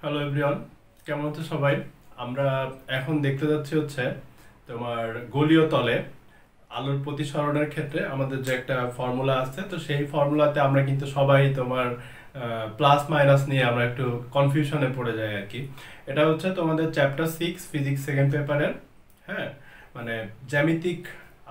Hello everyone, কেমন আছো সবাই? আমরা এখন দেখতে যাচ্ছি হচ্ছে তোমার গোলীয় তলে আলোর প্রতিসরণের ক্ষেত্রে আমাদের যে একটা ফর্মুলা আছে, তো সেই ফর্মুলাতে আমরা কিন্তু সবাই তোমার প্লাস মাইনাস নিয়ে আমরা একটু কনফিউশনে পড়ে যাই আর কি। এটা হচ্ছে তোমাদের চ্যাপ্টার 6 ফিজিক্স সেকেন্ড পেপারের, হ্যাঁ, মানে জ্যামিতিক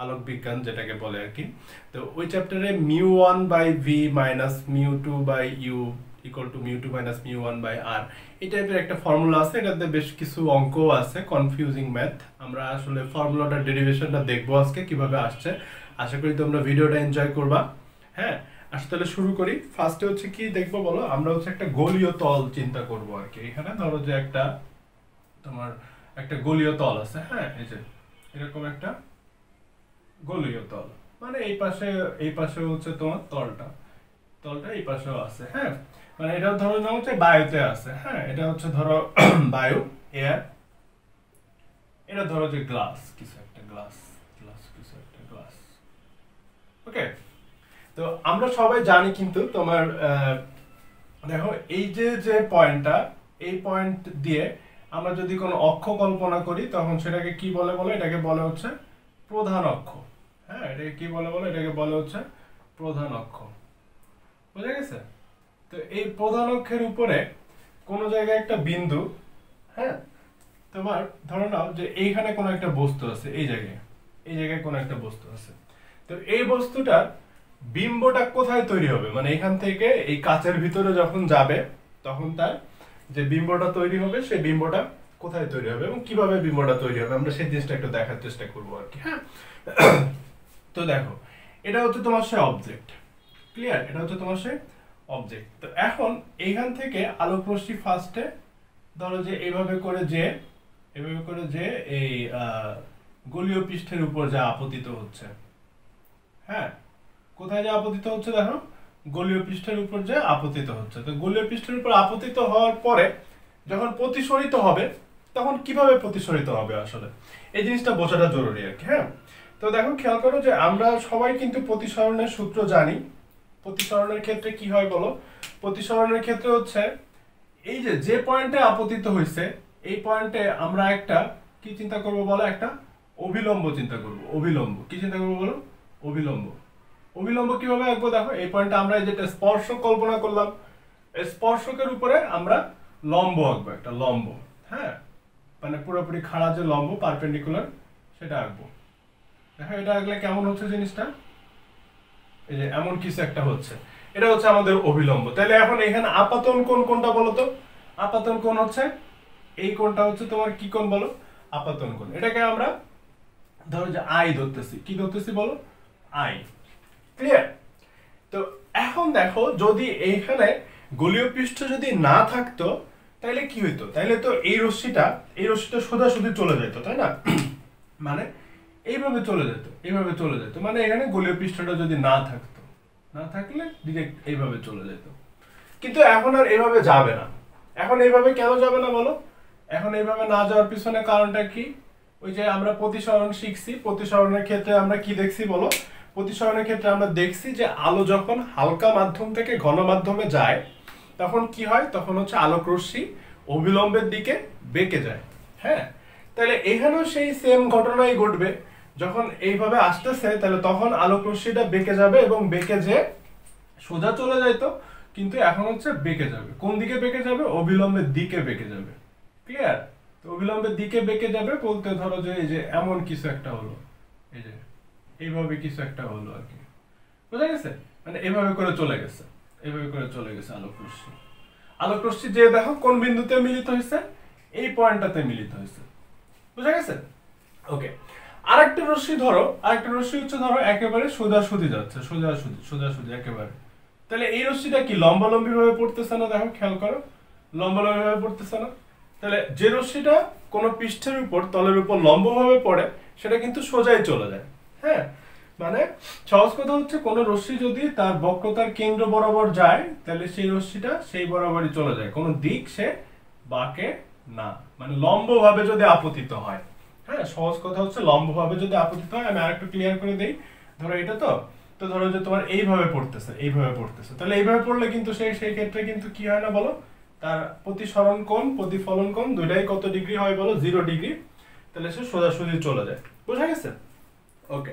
আলোক বিজ্ঞান যেটাকে বলে আর কি। তো ওই চ্যাপ্টারে μ1/v minus μ2/u equal to μ2 minus μ1/r এই টাইপের একটা ফর্মুলা আছে। এটাতে বেশ কিছু অঙ্ক আছে, কনফিউজিং ম্যাথ। আমরা আসলে ফর্মুলাটার ডেরিভেশনটা দেখবো আজকে কিভাবে আসছে। আশা করি তোমরা ভিডিওটা এনজয় করবা। হ্যাঁ, আসলে তাহলে শুরু করি। ফার্স্টে হচ্ছে কি দেখবো বলো, আমরা হচ্ছে একটা গোলীয় তল চিন্তা করব আর কি। এখানে ধরো যে একটা তোমার একটা গোলীয় তল আছে, হ্যাঁ, এই যে এরকম একটা গোলীয় তল, মানে এই পাশে হচ্ছে তোমার তলটা তলটা এই পাশেও আছে, হ্যাঁ। মানে এটা ধরো না হচ্ছে বায়ুতে আছে, হ্যাঁ, এটা হচ্ছে ধরো বায়ু, এয়ার। এটা ধরো যে গ্লাস, কিছু একটা গ্লাস, কিছু একটা গ্লাস। ওকে, তো আমরা সবাই জানি কিন্তু তোমার দেখো এই যে যে পয়েন্টটা, এই পয়েন্ট দিয়ে আমরা যদি কোনো অক্ষ কল্পনা করি তখন সেটাকে কি বলে বলো, এটাকে বলে হচ্ছে প্রধান অক্ষ। হ্যাঁ, এটাকে কি বলে বলো, এটাকে বলে হচ্ছে প্রধান অক্ষ। বুঝা গেছে? তো এই প্রধান অক্ষের উপরে কোনো জায়গায় একটা বিন্দু, হ্যাঁ, তোমার ধরো নাও যে এইখানে কোনো একটা বস্তু আছে, এই জায়গায় কোনো একটা বস্তু আছে। তো এই বস্তুটার বিম্বটা কোথায় তৈরি হবে, মানে এখান থেকে এই কাচের ভিতরে যখন যাবে তখন তার যে বিম্বটা তৈরি হবে সেই বিম্বটা কোথায় তৈরি হবে এবং কিভাবে বিম্বটা তৈরি হবে আমরা সেই জিনিসটা একটু দেখার চেষ্টা করবো আর কি। হ্যাঁ, তো দেখো এটা হচ্ছে তোমার সে অবজেক্ট, ক্লিয়ার? এটা হচ্ছে তোমার সে অবজেক্ট। তো এখন এইখান থেকে আলোক রশ্মি ফার্স্টে ধরো যে এইভাবে করে যে এই গোলীয় পৃষ্ঠের উপর যা আপতিত হচ্ছে, হ্যাঁ, কোথায় যা আপতিত হচ্ছে দেখো, গোলীয় পৃষ্ঠের উপর যে আপতিত হচ্ছে। তো গোলীয় পৃষ্ঠের উপর আপতিত হওয়ার পরে যখন প্রতিসরিত হবে তখন কিভাবে প্রতিসরিত হবে আসলে এই জিনিসটা বোঝাটা জরুরি আর কি। হ্যাঁ, তো দেখো খেয়াল করো যে আমরা সবাই কিন্তু প্রতিসরণের সূত্র জানি। প্রতিসরণের ক্ষেত্রে কি হয় বলো, প্রতিসরণের ক্ষেত্রে হচ্ছে এই যে যে পয়েন্টে আপতিত হয়েছে এই পয়েন্টে আমরা একটা কি চিন্তা করব বলো, একটা অভিলম্ব চিন্তা করব। অভিলম্ব কি চিন্তা করব বলো, অভিলম্ব। অভিলম্ব কিভাবে আঁকবো দেখো, এই পয়েন্টে আমরা যেটা স্পর্শক কল্পনা করলাম, এই স্পর্শকের উপরে আমরা লম্ব আঁকবো, একটা লম্ব। হ্যাঁ, মানে পুরোপুরি খাড়া যে লম্ব পারপেন্ডিকুলার সেটা আঁকবো। দেখো এটা আঁকলে কেমন হচ্ছে জিনিসটা, এই যে এমন কিছু একটা হচ্ছে। এটা হচ্ছে আমাদের অভিলম্ব। তাহলে এখন এখানে আপাতন কোণ কোনটা বলো তো? আপাতন কোণ হচ্ছে এই কোণটা হচ্ছে তোমার কি কোণ বলো, আপাতন কোণ। এটাকে আমরা ধরো যে আই ধরতেছি, কি ধরতেছি বলো, আই। ক্লিয়ার? তো এখন দেখো যদি এইখানে গোলীয় পৃষ্ঠ যদি না থাকতো তাহলে কি হইতো, তাহলে তো এই রশ্মিটা সোজাসুজি চলে যেত, তাই না? মানে এইভাবে চলে যেত, মানে এখানে গোলীয় পৃষ্ঠটা যদি না থাকতো, না থাকলে ডিরেক্ট এইভাবে চলে যেত। কিন্তু এখন আর এইভাবে যাবে না। এখন এইভাবে কেন যাবে না বলো? এখন এইভাবে না যাওয়ার পিছনে কারণটা কি? ওই যে আমরা প্রতিসরণ শিখছি, প্রতিসরণের ক্ষেত্রে আমরা কি দেখছি বলো, প্রতিসরণের ক্ষেত্রে আমরা দেখছি যে আলো যখন হালকা মাধ্যম থেকে ঘন মাধ্যমে যায় তখন কি হয়, তখন হচ্ছে আলোক রশ্মি অভিলম্বের দিকে বেঁকে যায়। হ্যাঁ, তাহলে এখানেও সেই সেম ঘটনাই ঘটবে। যখন এইভাবে আসতেছে তাহলে তখন আলোক রশ্মিটা বেঁকে যাবে এবং বেঁকে যে সোজা চলে যাইতো, কিন্তু এখন হচ্ছে বেঁকে যাবে। কোন দিকে বেঁকে যাবে? অভিলম্বের দিকে বেঁকে যাবে। ক্লিয়ার? তো অভিলম্বের দিকে বেঁকে যাবে বলতে ধরো যে এই যে এমন কিছু একটা হলো, এই যে এইভাবে কিছু একটা হলো আর কি। বুঝা গেছে? মানে এইভাবে করে চলে গেছে, আলোক রশ্মি যে দেখো কোন বিন্দুতে মিলিত হয়েছে, এই পয়েন্টটাতে মিলিত হয়েছে। বুঝা গেছে? ওকে, আরেকটা রশ্মি হচ্ছে ধরো একেবারে সোজাসুজি যাচ্ছে, সোজাসুজি একেবারে। তাহলে এই রশ্মিটা কি লম্বালম্বি ভাবে পড়তেছে না? দেখো খেয়াল করো, লম্বালম্বি ভাবে পড়তেছে না? তাহলে যে রশ্মিটা কোনো পৃষ্ঠের উপর তলের উপর লম্ব ভাবে পড়ে সেটা কিন্তু সোজাই চলে যায়। হ্যাঁ, মানে সহজ কথা হচ্ছে কোন রশ্মি যদি তার বক্রতার কেন্দ্র বরাবর যায় তাহলে সেই রশ্মিটা সেই বরাবরই চলে যায়, কোনো দিক সে বাঁকে না, মানে লম্ব ভাবে যদি আপতিত হয়। হ্যাঁ, সহজ কথা হচ্ছে লম্ব ভাবে যদি আপতিত হয়। আমি আরেকটু ক্লিয়ার করে দেই। ধরো এটা তো ধরো যে তোমার এইভাবে পড়তেছে, তাহলে এইভাবে পড়লে কিন্তু সেই ক্ষেত্রে কিন্তু কি হয় না বলো, তার প্রতিসরণ কোণ প্রতিফলন কোণ দুইটাই কত ডিগ্রি হয় বলো 0 ডিগ্রি, তাহলে সে সোজাসুজি চলে যায়। বুঝা গেছে? ওকে,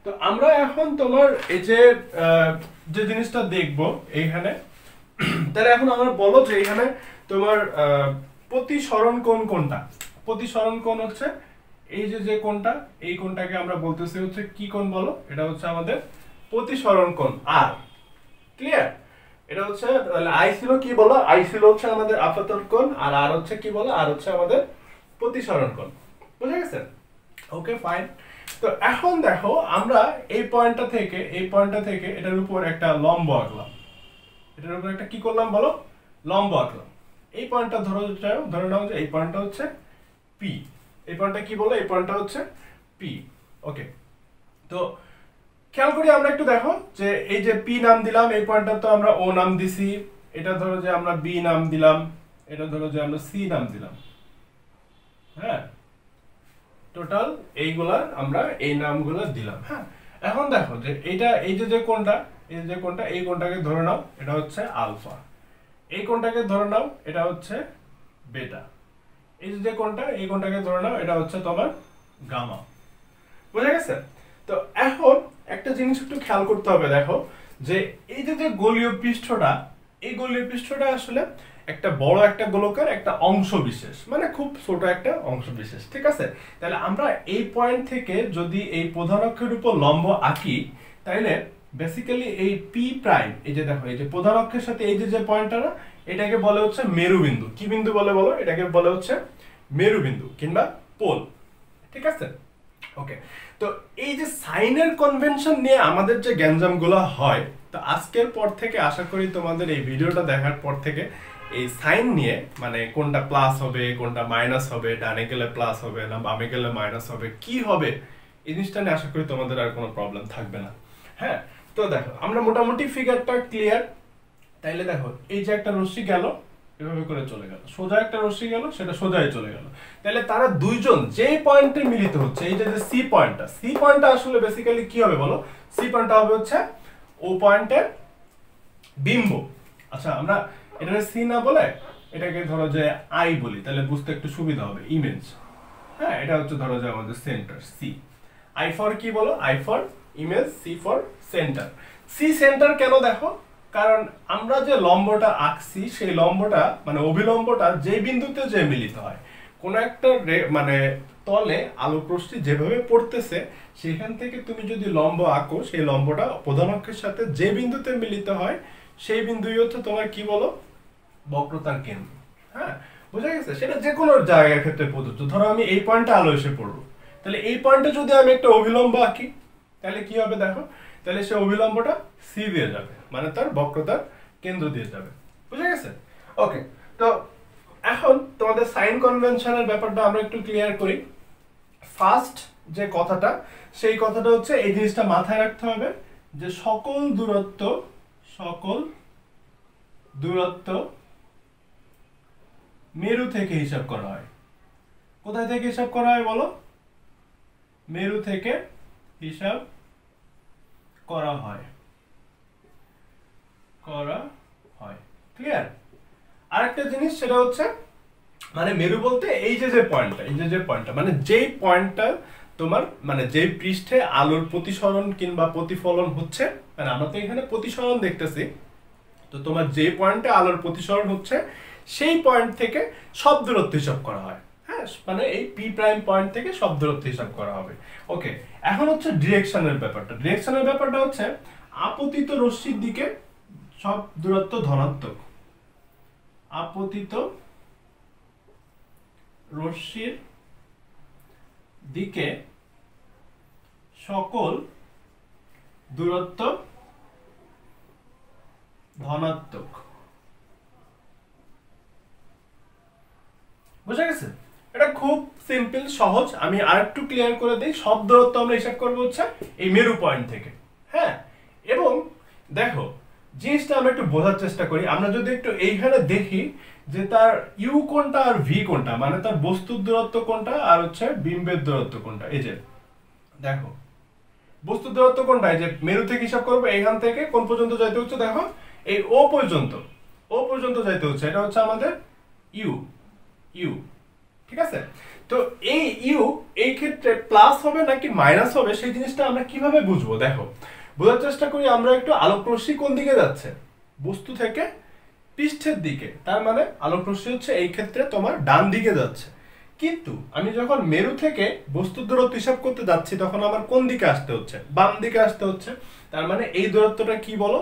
তো আমরা এখন তোমার এই যে যে জিনিসটা দেখব এইখানে, তাহলে এখন আমরা বলো যে এখানে তোমার প্রতিসরণ কোণ কোনটা? প্রতিসরণ কোণ হচ্ছে এই যে কোণটা, এই কোণটাকে আমরা বলতেছি হচ্ছে কি কোণ বলো? এটা হচ্ছে আমাদের প্রতিসরণ কোণ আর। ক্লিয়ার? এটা হচ্ছে আই ছিল কি বলো? আই ছিল হচ্ছে আমাদের আপাতন কোণ, আর আর হচ্ছে কি বলো? আর হচ্ছে আমাদের প্রতিসরণ কোণ। বুঝা গেছে? Okay fine. তো এখন দেখো আমরা এই পয়েন্টটা থেকে এটার উপর একটা লম্ব আঁকলাম। এটার উপর একটা কি করলাম বলো? লম্ব আঁকলাম। এই পয়েন্টটা ধরে নাও যে এই পয়েন্টটা হচ্ছে পি। এই পয়েন্টটা কি বলো? এই পয়েন্টটা হচ্ছে পি। ওকে, তো খেয়াল করি আমরা একটু দেখো যে এই যে পি নাম দিলাম, এই পয়েন্টটা তো আমরা ও নাম দিছি, এটা ধরো যে আমরা বি নাম দিলাম, এটা ধরো যে আমরা সি নাম দিলাম। হ্যাঁ, টোটাল এইগুলা আমরা এই নামগুলো দিলাম। হ্যাঁ, এখন দেখো যে এইটা এই যে কোণটা, এই কোণটাকে ধরে নাও এটা হচ্ছে আলফা, এই কোণটাকে ধরে নাও এটা হচ্ছে বেটা, এই যে কোণটা এই কোণটাকে ধরে নাও এটা হচ্ছে তোমার গামা। বুঝা গেছে? তো এখন একটা জিনিস একটু খেয়াল করতে হবে, দেখো যে এই যে গোলীয় পৃষ্ঠটা, এই গোলীয় পৃষ্ঠটা আসলে একটা বড় একটা গোলকের একটা অংশ বিশেষ, মানে খুব ছোট একটা অংশ বিশেষ। ঠিক আছে? তাহলে আমরা এই পয়েন্ট থেকে যদি এই প্রধান অক্ষের উপর লম্ব আঁকি, তাহলে বেসিক্যালি এই পি প্রাইম, এই যে দেখো এই যে প্রধান অক্ষের সাথে এই যে পয়েন্টটা না, এটাকে বলে হচ্ছে মেরুবিন্দু। কি বিন্দু বলে বলো? এটাকে বলে হচ্ছে মেরুবিন্দু কিংবা পোল। ঠিক আছে? ওকে, তো এই যে সাইনের কনভেনশন নিয়ে আমাদের যে গ্যাঞ্জামগুলো হয়, তো আজকের পর থেকে আশা করি তোমাদের এই ভিডিওটা দেখার পর থেকে এই সাইন নিয়ে, মানে কোনটা প্লাস হবে কোনটা মাইনাস হবে, ডানে গেলে প্লাস হবে না বামে গেলে মাইনাস হবে, কি হবে, এই জিনিসটা নিয়ে আশা করি তোমাদের আর কোনো প্রবলেম থাকবে না। হ্যাঁ, তো দেখো আমরা মোটামুটি ফিগারটা ক্লিয়ার। তাইলে দেখো এই যে একটা রশ্মি গেল এভাবে করে চলে গেল, সোজা একটা রশ্মি গেল সেটা সোজাই চলে গেল। তাহলে তারা দুইজন যে পয়েন্টে মিলিত হচ্ছে, এই যে সি পয়েন্টটা আসলে বেসিক্যালি কি হবে বলো? সি পয়েন্টটা হবে হচ্ছে ও পয়েন্টের বিম্ব। আচ্ছা, আমরা এটাকে সি না বলে এটাকে ধরো যে আই বলি, তাহলে বুঝতে একটু সুবিধা হবে, ইমেজ। হ্যাঁ, এটা হচ্ছে ধরো যে আমাদের সেন্টার সি। আই ফর কি বলো? I for image, C for centre. C centre কেন দেখো? কারণ আমরা যে লম্বটা আঁকছি সেই লম্বটা মানে অভিলম্বটা যে বিন্দুতে যে মিলিত হয়, কোন একটা মানে তলে আলোক রশ্মি যেভাবে পড়তেছে সেখান থেকে তুমি যদি লম্ব আঁকো, সেই লম্বটা প্রধান অক্ষের সাথে যে বিন্দুতে মিলিত হয় সেই বিন্দুই হচ্ছে তোমার কি বলো? বক্রতার কেন্দ্র। হ্যাঁ, বুঝা গেছে? সেটা যে কোনো জায়গার ক্ষেত্রে প্রযোজ্য। ধরো আমি এই পয়েন্টে আলো এসে পড়বো, তাহলে এই পয়েন্টে যদি আমি একটা অভিলম্ব আঁকি তাহলে কি হবে দেখো? তাহলে সে অভিলম্বটা সি দিয়ে যাবে, মানে তার বক্রতার কেন্দ্র দিয়ে যাবে। বুঝা গেছে? ওকে, তো এখন তোমাদের সাইন কনভেনশনের ব্যাপারটা আমরা একটু ক্লিয়ার করি। ফার্স্ট যে কথাটা, সেই কথাটা হচ্ছে এই জিনিসটা মাথায় রাখতে হবে যে সকল দূরত্ব মেরু থেকে হিসাব করা হয়। কোথায় থেকে হিসাব করা হয় বলো? মেরু থেকে হিসাব করা হয়। ক্লিয়ার? আরেকটা জিনিস সেটা হচ্ছে মানে মেরু বলতে এই যে পয়েন্টটা, মানে যেই পয়েন্টটা তোমার মানে যেই পৃষ্ঠে আলোর প্রতিসরণ কিংবা প্রতিফলন হচ্ছে, মানে আমরা তো এখানে প্রতিসরণ দেখতেছি, তো তোমার যে পয়েন্টে আলোর প্রতিসরণ হচ্ছে সেই পয়েন্ট থেকে সব দূরত্ব হিসাব করা হয়। হ্যাঁ, মানে এই পি প্রাইম পয়েন্ট থেকে সব দূরত্ব হিসাব করা হবে। ওকে, এখন হচ্ছে ডিরেকশনের ব্যাপারটা হচ্ছে আপতিত রশ্মির দিকে সব দূরত্ব ধনাত্মক। আপতিত রশ্মির দিকে সকল দূরত্ব ধনাত্মক। বুঝা গেছে? এটা খুব সিম্পল সহজ। আমি আরেকটু ক্লিয়ার করে দিই, সব দূরত্ব আমরা হিসাব করবো হচ্ছে এই মেরু পয়েন্ট থেকে। হ্যাঁ, এবং দেখো জিনিসটা আমরা একটু বোঝার চেষ্টা করি। আমরা যদি একটু এইখানে দেখি যে তার ইউ কোনটা আর ভি কোনটা, মানে তার বস্তুর দূরত্ব কোনটা আর হচ্ছে বিম্বের দূরত্ব কোনটা। এই যে দেখো বস্তুর দূরত্ব কোনটা, এই যে মেরু থেকে হিসাব করবো, এইখান থেকে কোন পর্যন্ত যাইতে হচ্ছে দেখো এই ও পর্যন্ত। ও পর্যন্ত যাইতে হচ্ছে, এটা হচ্ছে আমাদের ইউ, ইউ, ঠিক আছে। তো এই ইউ এই ক্ষেত্রে প্লাস হবে নাকি মাইনাস হবে সেই জিনিসটা আমরা কিভাবে বুঝবো? দেখো, বোঝার চেষ্টা করি আমরা একটু। আলোক রশ্মি কোন দিকে যাচ্ছে? বস্তু থেকে পৃষ্ঠের দিকে, তার মানে আলোক রশ্মি হচ্ছে এই ক্ষেত্রে তোমার ডান দিকে যাচ্ছে। কিন্তু আমি যখন মেরু থেকে বস্তুর দূরত্ব হিসাব করতে যাচ্ছি তখন আমার কোন দিকে আসতে হচ্ছে? বাম দিকে আসতে হচ্ছে। তার মানে এই দূরত্বটা কি বলো?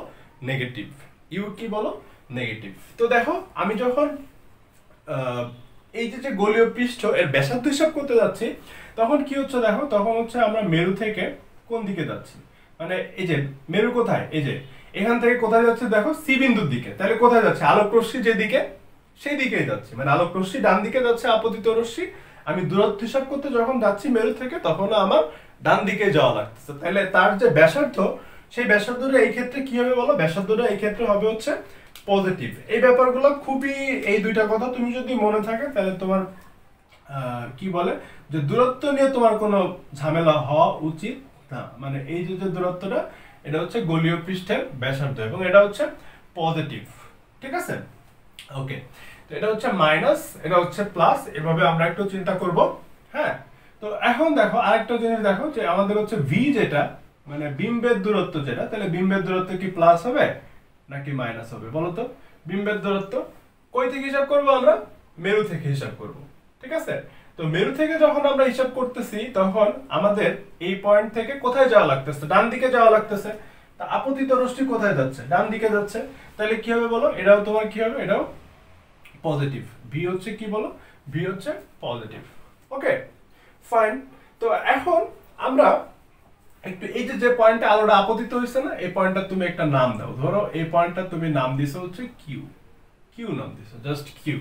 নেগেটিভ। ইউ কি বলো? নেগেটিভ। তো দেখো, আমি যখন এই যে গোলীয় পৃষ্ঠ এর ব্যাসার্ধ হিসাব করতে যাচ্ছি তখন কি হচ্ছে দেখো, তখন হচ্ছে আমরা মেরু থেকে কোন দিকে যাচ্ছি, মানে এই যে মেরু কোথায়, এই যে এখান থেকে কোথায় যাচ্ছে দেখো, সি বিন্দুর দিকে। তাহলে কোথায় যাচ্ছে? আলোক রশ্মি যেদিকে সেই দিকেই যাচ্ছে, মানে আলোক রশ্মি ডান দিকে যাচ্ছে, আপতিত রশ্মি। আমি দূরত্ব হিসাব করতে যখন যাচ্ছি মেরু থেকে তখন আমার ডান দিকে যাওয়া লাগতেছে। তাহলে তার যে ব্যাসার্ধ, সেই ব্যাসার্ধটা এই ক্ষেত্রে কি হবে বলো? ব্যাসার্ধটা এই ক্ষেত্রে হবে হচ্ছে পজিটিভ। এই ব্যাপারগুলো খুবই, এই দুইটা কথা তুমি যদি মনে থাকে তাহলে তোমার কি বলে যে দূরত্ব নিয়ে তোমার কোনো ঝামেলা হওয়া উচিত না। মানে এই যে দূরত্বটা, এটা হচ্ছে গোলীয় পৃষ্ঠের ব্যাসার্ধ এবং এটা হচ্ছে পজিটিভ, ঠিক আছে। ওকে, তো এটা হচ্ছে মাইনাস, এটা হচ্ছে প্লাস, এভাবে আমরা একটু চিন্তা করব। হ্যাঁ, তো এখন দেখো আরেকটা জিনিস দেখো যে আমাদের হচ্ছে ভি যেটা, মানে বিম্বের দূরত্ব যেটা, তাহলে বিম্বের দূরত্ব কি প্লাস হবে নাকি মাইনাস হবে বলো তো? বিম্বের দূরত্ব কই থেকে হিসাব করব আমরা? মেরু থেকে হিসাব করব, ঠিক আছে। তো মেরু থেকে যখন আমরা হিসাব করতেছি তখন আমাদের এই পয়েন্ট থেকে কোথায় যাওয়া লাগতেছে? ডান দিকে যাওয়া লাগতেছে। তা আপতিত রশ্মি কোথায় যাচ্ছে? ডান দিকে যাচ্ছে। তাহলে কি হবে বলো? এটাও তোমার কি হবে? এটাও পজিটিভ। ভি হচ্ছে কি বলো? ভি হচ্ছে পজিটিভ। ওকে, ফাইন। তো এখন আমরা একটু এই যে পয়েন্টে আলোটা আপতিত হয়েছে না, এই পয়েন্টটা তুমি একটা নাম দাও। ধরো এই পয়েন্টটা তুমি নাম দিছো হচ্ছে কিউ, কিউ নাম দিছো, জাস্ট কিউ।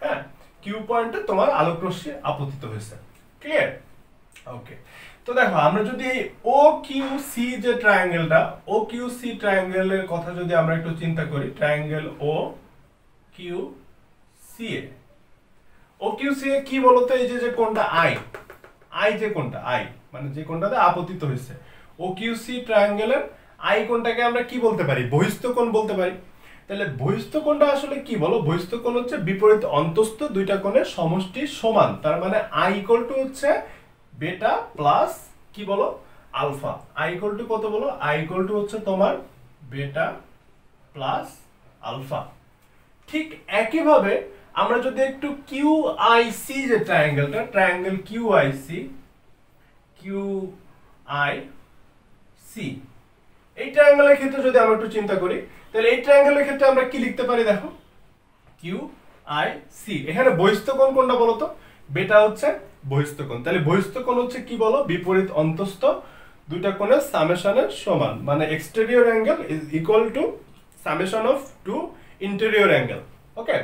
হ্যাঁ, কিউ পয়েন্টে তোমার আলোক রশ্মি আপতিত হয়েছে। ক্লিয়ার? ওকে, তো দেখো আমরা যদি এই ও কিউ সি যে ট্রায়াঙ্গেলটা, ও কিউ সি ট্রায়াঙ্গেলের কথা যদি আমরা একটু চিন্তা করি, ট্রায়াঙ্গেল ও কিউ সি এ, ও কিউ সি এ কি বলতো? এই যে কোণটা আই, আই যে কোণটা আই, মানে যে কোণটাতে আপতিত হয়েছে, ও কিউ সি ট্রায়াঙ্গেলের আই কোণটাকে আমরা কি বলতে পারি? বহিস্থ কোণ বলতে পারি। তাহলে বহিস্থ কোণটা আসলে কি বলো? বহিস্থ কোণ হচ্ছে বিপরীত অন্তস্থ দুইটা কোণের সমষ্টি সমান। তার মানে আই ইকুয়াল টু হচ্ছে বেটা প্লাস কি বলো? আলফা। আই ইকুয়াল টু কত বলো? আই ইকুয়াল টু হচ্ছে তোমার বেটা প্লাস আলফা। ঠিক একইভাবে আমরা যদি একটু কিউ আই সি যে ট্রায়াঙ্গেলটা, triangle Q I C, Q I C, এই ট্রায়াঙ্গেলের ক্ষেত্রে যদি আমরা একটু চিন্তা করি তাহলে এই ট্রায়াঙ্গেলের ক্ষেত্রে আমরা কি লিখতে পারি দেখো? Q I C. এখানে বহিস্থ কোণ কোনটা বলো তো? বেটা হচ্ছে বহিস্থ কোণ। তাহলে বহিস্থ কোণ হচ্ছে কি বলো? বিপরীত অন্তস্থ দুইটা কোণের সামেশনের সমান, মানে exterior angle is equal to summation of two interior angle. Okay,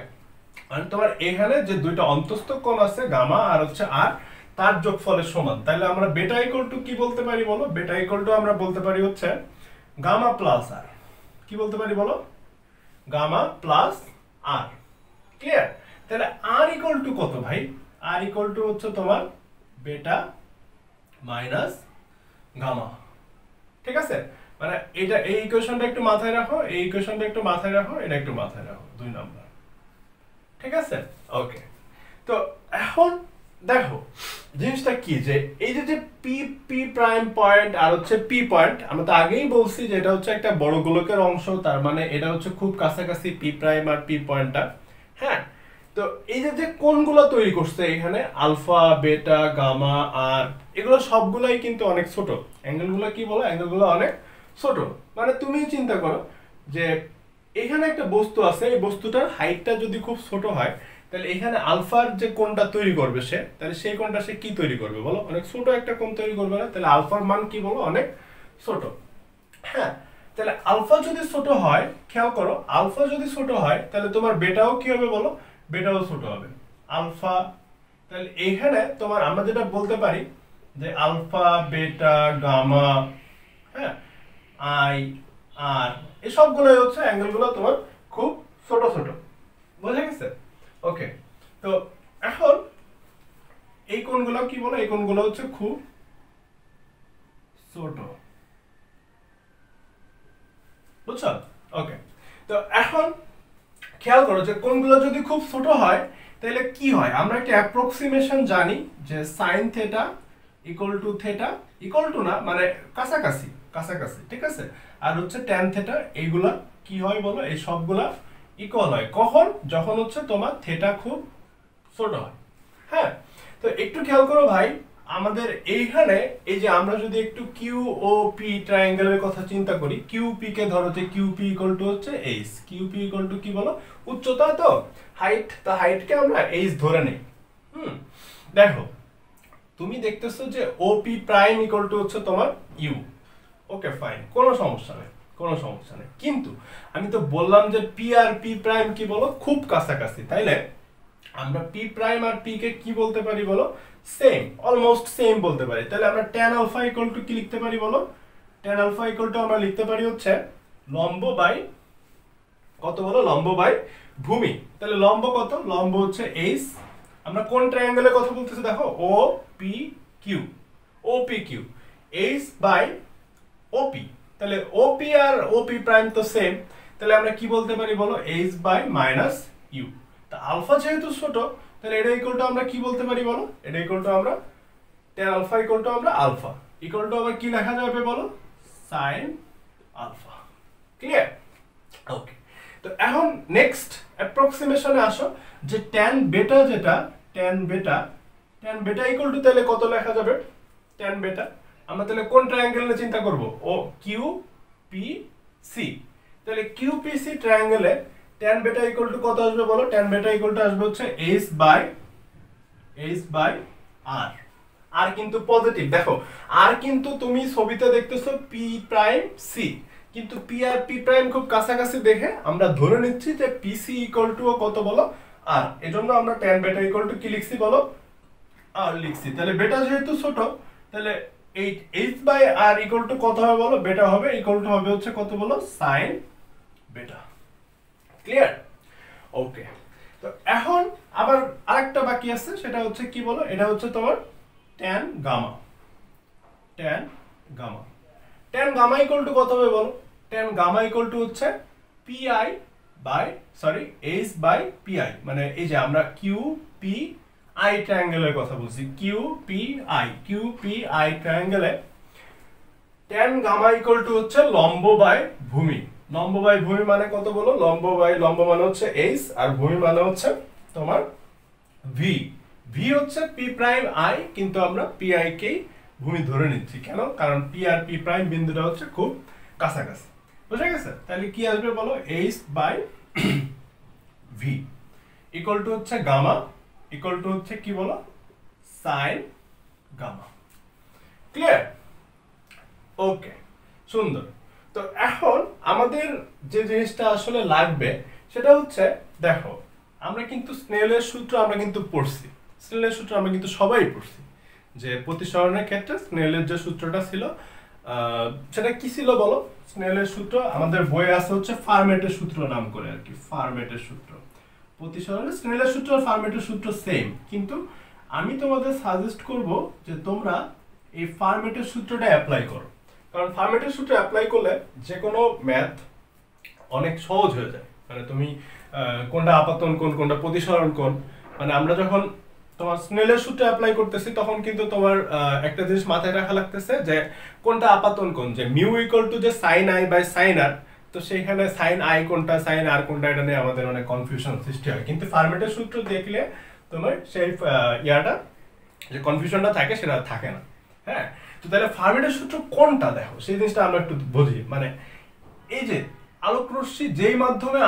আর তোমার এখানে যে দুইটা অন্তস্থ কোণ আছে গামা আর হচ্ছে আর, তার যোগফলের সমান। তাহলে আমরা বেটা ইকুয়াল টু কি বলতে পারি বলো? বেটা ইকুয়াল টু আমরা বলতে পারি হচ্ছে গামা প্লাস আর। কি বলতে পারি বলো? গামা প্লাস আর। ক্লিয়ার? তাহলে আর ইকুয়াল টু কত ভাই? আর ইকুয়াল টু হচ্ছে তোমার বেটা মাইনাস গামা, ঠিক আছে। মানে এটা, এই ইকুয়েশনটা একটু মাথায় রাখো, এই ইকুয়েশনটা একটু মাথায় রাখো, এটা একটু মাথায় রাখো, 2 নাম্বার, ঠিক আছে। ওকে, তো এখন দেখো জিনিসটা কি, যে এই যে পি পি প্রাইম পয়েন্ট আর হচ্ছে পি পয়েন্ট, আমরা তো আগেই বলছি যে এটা হচ্ছে একটা বড় গোলকের অংশ, তার মানে এটা হচ্ছে খুব কাছাকাছি পি প্রাইম আর পি পয়েন্টটা। হ্যাঁ, তো এই যে কোণগুলো তৈরি করছে এখানে আলফা বেটা গামা আর, এগুলো সবগুলাই কিন্তু অনেক ছোট। অ্যাঙ্গেলগুলো কি বলো? অ্যাঙ্গেলগুলো অনেক ছোট। মানে তুমি চিন্তা করো যে এখানে একটা বস্তু আছে, এই বস্তুটার হাইটটা যদি খুব ছোট হয় তাহলে এখানে আলফার যে কোণটা তৈরি করবে সে, তাহলে সেই কোণটা সে কি তৈরি করবে বলো? অনেক ছোট একটা কোণ তৈরি করবে না? তাহলে আলফার মান কি বলো? অনেক ছোট। হ্যাঁ, তাহলে আলফা যদি ছোট হয়, খেয়াল করো, আলফা যদি ছোট হয় তাহলে তোমার বেটাও কি হবে বলো? বেটাও ছোট হবে। আলফা, তাহলে এখানে তোমার আমরা যেটা বলতে পারি যে আলফা বেটা গামা, হ্যাঁ, আই আর, এই সবগুলোই হচ্ছে অ্যাঙ্গেলগুলো তোমার খুব ছোট ছোট। বোঝা গেছে? ওকে, তো এখন এই কোণগুলো কি বলো? এই কোণগুলো হচ্ছে খুব ছোট, বুঝছো? ওকে, তো এখন খেয়াল করো যে কোণগুলো যদি খুব ছোট হয় তাহলে কি হয়, আমরা একটা অ্যাপ্রক্সিমেশন জানি যে sine theta equal to theta, equal to না মানে কাছাকাছি কাছাকাছি, ঠিক আছে, আর হচ্ছে ট্যান থেটা, এইগুলা কি হয় বলো, এই সবগুলা ইকুয়াল হয় কখন, যখন হচ্ছে তোমার থেটা খুব ছোট হয়। হ্যাঁ, তো একটু খেয়াল করো ভাই, আমাদের এইখানে এই যে আমরা যদি একটু কিউ ও পি ট্রায়াঙ্গেলের কথা চিন্তা করি, কিউ পি কে ধরো যে কিউ পি ইকুয়াল টু হচ্ছে H, Q P equal to কি বলো, উচ্চতা, তো হাইট, তো হাইটকে আমরা এইচ ধরে নেই। দেখো তুমি দেখতেছো যে O P prime equal to হচ্ছে তোমার ইউ, ওকে ফাইন, কোনো সমস্যা নেই, কোনো সমস্যা নেই, কিন্তু আমি তো বললাম যে পি আর পি প্রাইম কি বলো, খুব কাছাকাছি, তাইলে আমরা পি প্রাইম আর পি কে কি বলতে পারি বলো, সেম, অলমোস্ট সেম বলতে পারি। তাহলে আমরা ট্যান আলফা ইকুয়াল টু কি লিখতে পারি বলো, ট্যান আলফা ইকুয়াল টু আমরা লিখতে পারি হচ্ছে লম্ব বাই কত বলো, লম্ব বাই ভূমি। তাহলে লম্ব কত, লম্ব হচ্ছে এইচ, আমরা কোন ট্রায়াঙ্গেলের কথা বলতেছি দেখো, O P Q, O P Q, H by OP, তাহলে ওপি আর ওপি প্রাইম তো সেম, তাহলে আমরা কি বলতে পারি বলো, এইচ বাই মাইনাস ইউ। তা আলফা যেহেতু ছোট, তাহলে এটা ইকুয়াল টু আমরা কি বলতে পারি বলো, এটা ইকুয়াল টু আমরা ট্যান আলফা ইকুয়াল টু আমরা আলফা ইকুয়াল টু আবার কি লেখা যাবে বলো, সাইন আলফা। ক্লিয়ার? ওকে, তো এখন নেক্সট অ্যাপ্রক্সিমেশনে আসো, যে ট্যান বেটা যেটা, ট্যান বেটা ইকুয়াল টু তাহলে কত লেখা যাবে, ট্যান বেটা আমরা তাহলে কোন ট্রায়াঙ্গেল নিয়ে চিন্তা করব, ও কিউ পি সি, তাহলে কিউ পি সি ট্রায়াঙ্গেলে ট্যান বেটা ইকুয়াল টু কত আসবে বলো, ট্যান বেটা ইকুয়াল টু আসবে হচ্ছে এইচ বাই আর, আর কিন্তু পজিটিভ, দেখো আর কিন্তু তুমি ছবিতে দেখতেছো পি প্রাইম সি, কিন্তু পি আর পি প্রাইম খুব কাছাকাছি দেখে আমরা ধরে নিচ্ছি যে পি সি ইকুয়াল টু কত বলো, আর এজন্য আমরা ট্যান বেটা ইকুয়াল টু কি লিখছি বলো, আর লিখছি। তাহলে বেটা যেহেতু ছোট, তাহলে H by R equal to কত হবে বলো, বেটা হবে ইকুয়াল টু হবে হচ্ছে কত বলো, সাইন বেটা। ক্লিয়ার? ওকে, তো এখন আবার আরেকটা বাকি আছে, সেটা হচ্ছে কি বলো, এটা হচ্ছে তোমার tan gamma, tan gamma equal to কত হবে বলো, ট্যান গামা ইকুয়াল টু হচ্ছে pi by sorry H by pi, মানে এই যে আমরা কিউ পি আই ট্রায়াঙ্গেলের কথা বলছি, কিউ পি আই ট্রায়াঙ্গেলে ট্যান গামা ইকুয়াল টু হচ্ছে লম্ব বাই ভূমি, লম্ব বাই ভূমি মানে কত বলো, লম্ব মানে হচ্ছে এইচ, আর ভূমি মানে হচ্ছে তোমার ভি হচ্ছে পি প্রাইম আই, কিন্তু আমরা পি আই কেই ভূমি ধরে নিচ্ছি, কেন, কারণ পি আর পি প্রাইম বিন্দুটা হচ্ছে খুব কাছাকাছি, বুঝা গেছে? তাহলে কি আসবে বলো, H by V equal to হচ্ছে গামা ইকুয়াল টু হচ্ছে কি বলো, সাইন গামা। ক্লিয়ার? ওকে, সুন্দর। তো এখন আমাদের যে জিনিসটা আসলে লাগবে সেটা হচ্ছে, দেখো আমরা কিন্তু স্নেলের সূত্র আমরা কিন্তু পড়ছি, স্নেলের সূত্র আমরা কিন্তু সবাই পড়ছি, যে প্রতিসরণের ক্ষেত্রে স্নেলের যে সূত্রটা ছিল সেটা কি ছিল বলো, স্নেলের সূত্র আমাদের বইয়ে আছে হচ্ছে ফার্মেটের সূত্র নাম করে আর কি, ফার্মেটের সূত্র। প্রতিসরণের স্নেলের সূত্র আর ফার্মেটের সূত্র সেম, কিন্তু আমি তোমাদের সাজেস্ট করব যে তোমরা এই ফার্মেটের সূত্রটা অ্যাপ্লাই করো, কারণ ফার্মেটের সূত্র অ্যাপ্লাই করলে যে কোনো ম্যাথ অনেক সহজ হয়ে যায়, মানে তুমি কোনটা আপাতন কোণ, কোনটা প্রতিসরণ কোণ, মানে আমরা যখন তোমার স্নেলের সূত্র অ্যাপ্লাই করতেছি তখন কিন্তু তোমার একটা জিনিস মাথায় রাখা লাগতেছে যে কোনটা আপাতন কোণ, যে মিউ ইকুয়াল টু যে সাইন আই বাই সাইন আর, তো সেইখানে সাইন আই কোনটা সাইন আর কোনটা, এটা নিয়ে আমাদের অনেক কনফিউশন সৃষ্টি হয়, কিন্তু ফার্মেটের সূত্র দেখলে তোমার সেই ইয়াটা যে কনফিউশনটা থাকে সেটা থাকে না। হ্যাঁ, তো তাহলে ফার্মেটের সূত্র কোনটা দেখো, সেই জিনিসটা আমরা একটু বুঝি, মানে এই যে আলোক রশ্মি যেই মাধ্যমে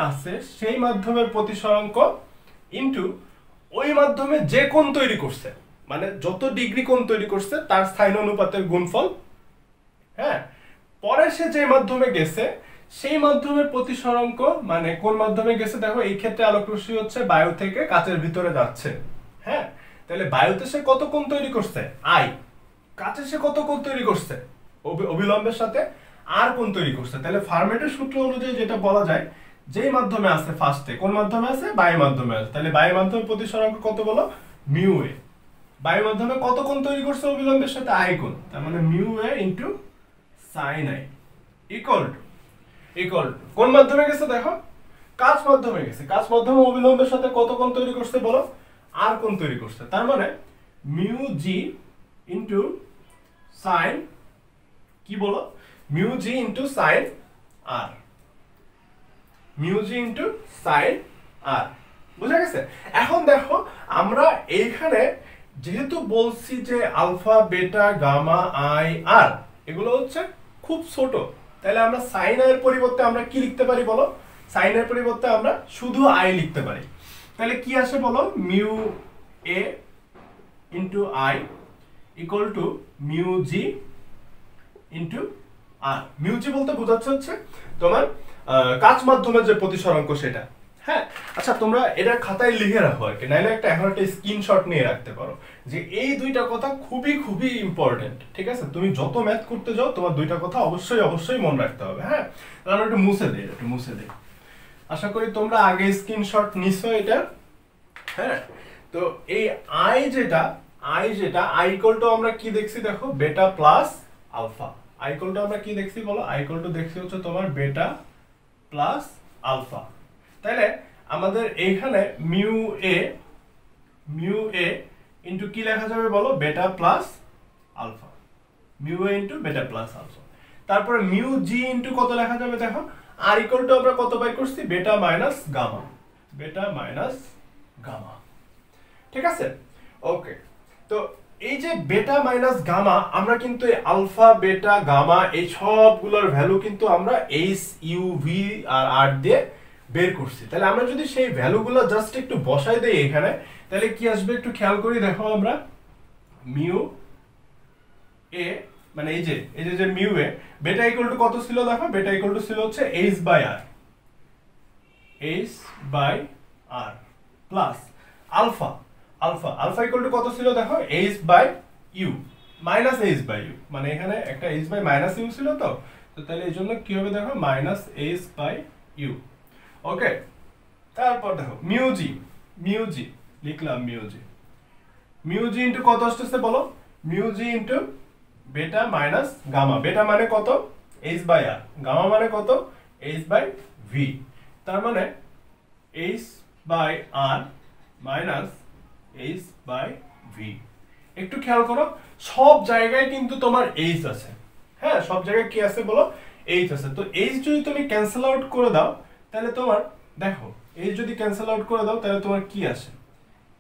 আছে সেই মাধ্যমের প্রতিসরাঙ্ক ইনটু ওই মাধ্যমে যে কোণ তৈরি করছে, মানে যত ডিগ্রি কোণ তৈরি করছে তার সাইন অনুপাতের গুণফল। হ্যাঁ, পরে সে যে মাধ্যমে গেছে সেই মাধ্যমের প্রতিসরাঙ্ক, মানে কোন মাধ্যমে গেছে দেখো, এই ক্ষেত্রে আলোক রশ্মি হচ্ছে বায়ু থেকে কাচের ভিতরে যাচ্ছে। হ্যাঁ, তাহলে বায়ুতে সে কত কোণ তৈরি করছে, আই, কাচে সে কত কোণ তৈরি করছে, অবিলম্বের সাথে আর কোণ তৈরি করছে। তাহলে ফার্মেটের সূত্র অনুযায়ী যেটা বলা যায়, যেই মাধ্যমে আছে ফার্স্টে, কোন মাধ্যমে আছে, বায়ু মাধ্যমে আছে, তাহলে বায়ু মাধ্যমে প্রতিসরাঙ্ক কত বলো, মিউ এ, বায়ু মাধ্যমে কত কোণ তৈরি করছে অবিলম্বের সাথে, আই কোণ, তার মানে mu A into sign I equal two, equal to কোন মাধ্যমে গেছে দেখো, কাচ মাধ্যমে গেছে। কাচ মাধ্যমে অবিলম্বের সাথে কত কোণ তৈরি করছে বলো, আর কোণ তৈরি করছে। তার মানে মিউ জি ইনটু সাইন কি বলো, মিউ জি ইনটু সাইন আর, মিউ জি ইনটু সাইন আর, বুঝা গেছে? এখন দেখো আমরা এইখানে যেহেতু বলছি যে আলফা বেটা গামা আই আর এগুলো হচ্ছে খুব ছোট, তাহলে আমরা সাইন এর পরিবর্তে আমরা কি লিখতে পারি বলো, সাইন এর পরিবর্তে আমরা শুধু আই লিখতে পারি। তাহলে কি আসে বলো, mu A into I equal to mu G into R. Mu G বলতে বোঝাচ্ছে হচ্ছে তোমার কাচ মাধ্যমের যে প্রতিসরাঙ্ক সেটা। হ্যাঁ, আচ্ছা তোমরা এটা খাতায় লিখে রাখো আর কি, নাইলে এখন একটা স্ক্রিনশট নিয়ে রাখতে পারো যে এই দুইটা কথা খুবই খুবই ইম্পর্টেন্ট। ঠিক আছে, তুমি যত ম্যাথ করতে যাও তোমার দুইটা কথা অবশ্যই অবশ্যই মনে রাখতে হবে। হ্যাঁ, তাহলে একটু মুছে দেই। আশা করি তোমরা আগে স্ক্রিনশট নিছো এটা। হ্যাঁ, তো এই আই যেটা আই ইকুয়াল টু আমরা কি দেখছি দেখো, beta plus alpha. I equal to আমরা কি দেখছি বলো, আই ইকুয়াল টু দেখছি হচ্ছে তোমার বেটা প্লাস আলফা। তাহলে আমাদের এইখানে মিউ এ ইনটু কি লেখা যাবে বলো, beta plus alpha, mu A into beta plus alpha. তারপরে মিউ জি ইনটু কত লেখা যাবে দেখো, আর ইকুয়াল টু আমরা কত বাই করছি, বেটা মাইনাস গামা। ঠিক আছে, ওকে। তো এই যে বেটা মাইনাস গামা, আমরা কিন্তু আলফা বেটা গামা এই সবগুলোর ভ্যালু কিন্তু আমরা এইচ ইউ ভি আর আর দিয়ে বের করছি। তাহলে আমরা যদি সেই ভ্যালুগুলো জাস্ট একটু বসাই দেই এখানে, তাহলে কি আসবে একটু খেয়াল করি দেখো। আমরা মিউ এ মানে এই যে মিউ এ, বেটা ইকুয়াল টু কত ছিল দেখো, বেটা ইকুয়াল টু ছিল হচ্ছে H by R plus alpha equal to কত ছিল দেখো, H by U minus H by U, মানে এখানে একটা এইচ বাই মাইনাস ইউ ছিল তো তাহলে এই জন্য কি হবে দেখো, মাইনাস এইচ বাই ইউ। ওকে, তারপর দেখো মিউ জি লিখলাম, মিউ জি ইনটু কত আসতেছে বলো, মিউ জি ইনটু বেটা মাইনাস গামা। বেটা মানে কত, এইচ বাই আর, গামা মানে কত, এইচ বাই ভি। তার মানে H by R minus H by V. একটু খেয়াল করো, সব জায়গায় কিন্তু তোমার এইচ আছে। হ্যাঁ, সব জায়গায় কি আছে বলো, এইচ আছে। তো এইচ যদি তুমি ক্যান্সেল আউট করে দাও তাহলে তোমার দেখো, এইচ যদি ক্যান্সেল আউট করে দাও তাহলে তোমার কি আসে,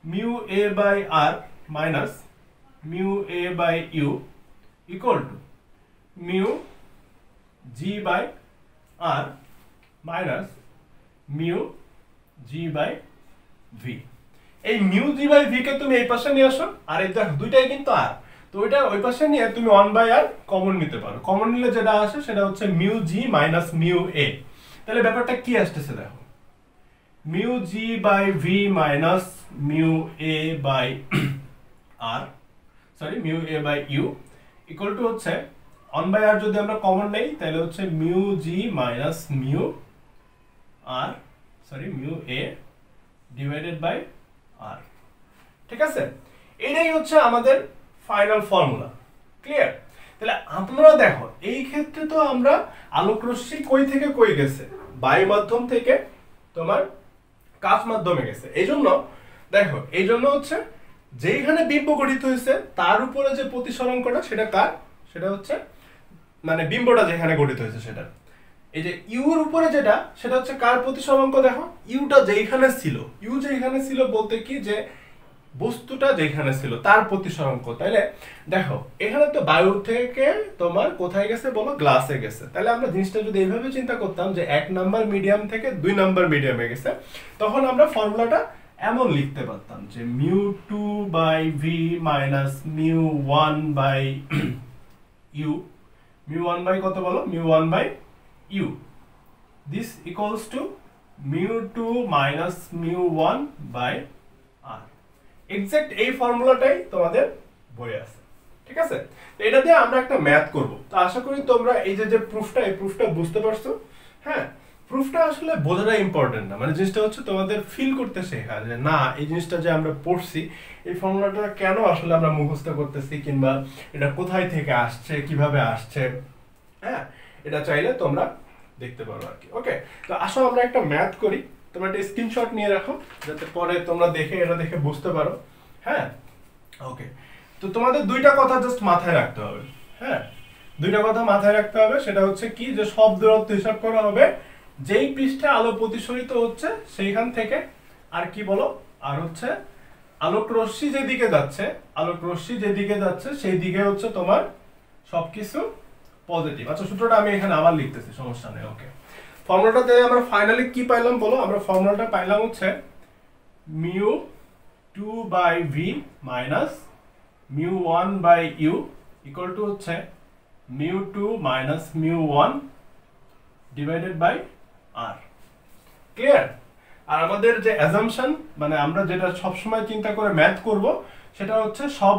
mu A by R minus mu A by U equal to mu G by R minus mu G by V. এই মিউ জি বাই ভি কে তুমি এই পাশে নিয়ে আসো, আর এই দেখো দুইটাই কিন্তু আর, তো ওইটা ওই পাশে নিয়ে তুমি 1 বাই আর কমন নিতে পারো। কমন নিলে যেটা আসে সেটা হচ্ছে mu G minus mu A. তাহলে ব্যাপারটা কি আসতেছে দেখো, mu G by V minus mu A by R, sorry mu A by U equal to হচ্ছে 1 বাই আর যদি আমরা কমন নেই তাহলে হচ্ছে mu G minus mu R, sorry mu A divided by R. ঠিক আছে, এটাই হচ্ছে আমাদের ফাইনাল ফর্মুলা। ক্লিয়ার? তাহলে আমরা দেখো এই ক্ষেত্রে তো আমরা আলোক রশ্মি কই থেকে কই গেছে, বায়ু মাধ্যম থেকে তোমার কাচ মাধ্যমে গেছে। এইজন্য দেখো, এইজন্য হচ্ছে যেখানে বিম্ব গঠিত হয়েছে তার উপরে যে প্রতিসরাঙ্কটা সেটা কার, সেটা হচ্ছে মানে বিম্বটা যেখানে গঠিত হয়েছে সেটা, এই যে ইউ এর উপরে যেটা সেটা হচ্ছে কার প্রতিসরাঙ্ক দেখো, ইউটা যেখানে ছিল, ইউ যেখানে ছিল বলতে কি যে বস্তুটা যেখানে ছিল তার প্রতিসরাঙ্ক। তাহলে দেখো এখানে তো বায়ু থেকে তোমার কোথায় গেছে বলো, গ্লাসে গেছে। তাহলে আমরা জিনিসটা যদি এইভাবে চিন্তা করতাম যে 1 নাম্বার মিডিয়াম থেকে 2 নাম্বার মিডিয়ামে গেছে, তখন আমরা ফর্মুলাটা এমন লিখতে পারতাম যে mu 2 by V minus mu 1 by U, mu 1 by কত বলো, mu 1 by U, this equals to mu 2 minus mu 1 by R. Exact এই ফর্মুলাটাই তোমাদের বইয়ে আছে। ঠিক আছে, তো এটা দিয়ে আমরা একটা ম্যাথ করব। তো আশা করি তোমরা এই যে প্রুফটা, এই প্রুফটা বুঝতে পারছো। হ্যাঁ, প্রুফটা আসলে বোঝাটা ইম্পর্টেন্ট না, মানে জিনিসটা হচ্ছে তোমাদের ফিল করতে শেখা যে না এই জিনিসটা যে আমরা পড়ছি এই ফর্মুলাটা কেন আসলে আমরা মুখস্থ করতেছি, কিংবা এটা কোথায় থেকে আসছে, কিভাবে আসছে। হ্যাঁ, এটা চাইলে তোমরা দেখতে পারো আর কি। ওকে, তো আসো আমরা একটা ম্যাথ করি, তোমরা একটা স্ক্রিনশট নিয়ে রাখো যাতে পরে তোমরা দেখে এটা দেখে বুঝতে পারো। হ্যাঁ, ওকে, তো তোমাদের দুইটা কথা জাস্ট মাথায় রাখতে হবে। হ্যাঁ, দুইটা কথা মাথায় রাখতে হবে, সেটা হচ্ছে কি যে সব দূরত্ব হিসাব করা হবে যেই পৃষ্ঠে আলো প্রতিসরিত হচ্ছে সেইখান থেকে, আর কি বলো, আর হচ্ছে আলোক রশ্মি যেদিকে যাচ্ছে, আলোক রশ্মি যেদিকে যাচ্ছে সেই দিকে হচ্ছে তোমার সবকিছু পজিটিভ। আচ্ছা, সূত্রটা আমি এখানে আবার লিখতেছি, সমস্যা নেই। ওকে, ফর্মুলাটাতে আমরা ফাইনালি কি পাইলাম বলো, আমরা ফর্মুলাটা পাইলাম হচ্ছে mu 2/v minus mu 1/u equal to হচ্ছে mu 2 minus mu 1 divided by r। Clear? আর আমাদের যে অ্যাজাম্পশন, মানে আমরা যেটা সবসময় চিন্তা করে ম্যাথ করব, সেটা হচ্ছে সব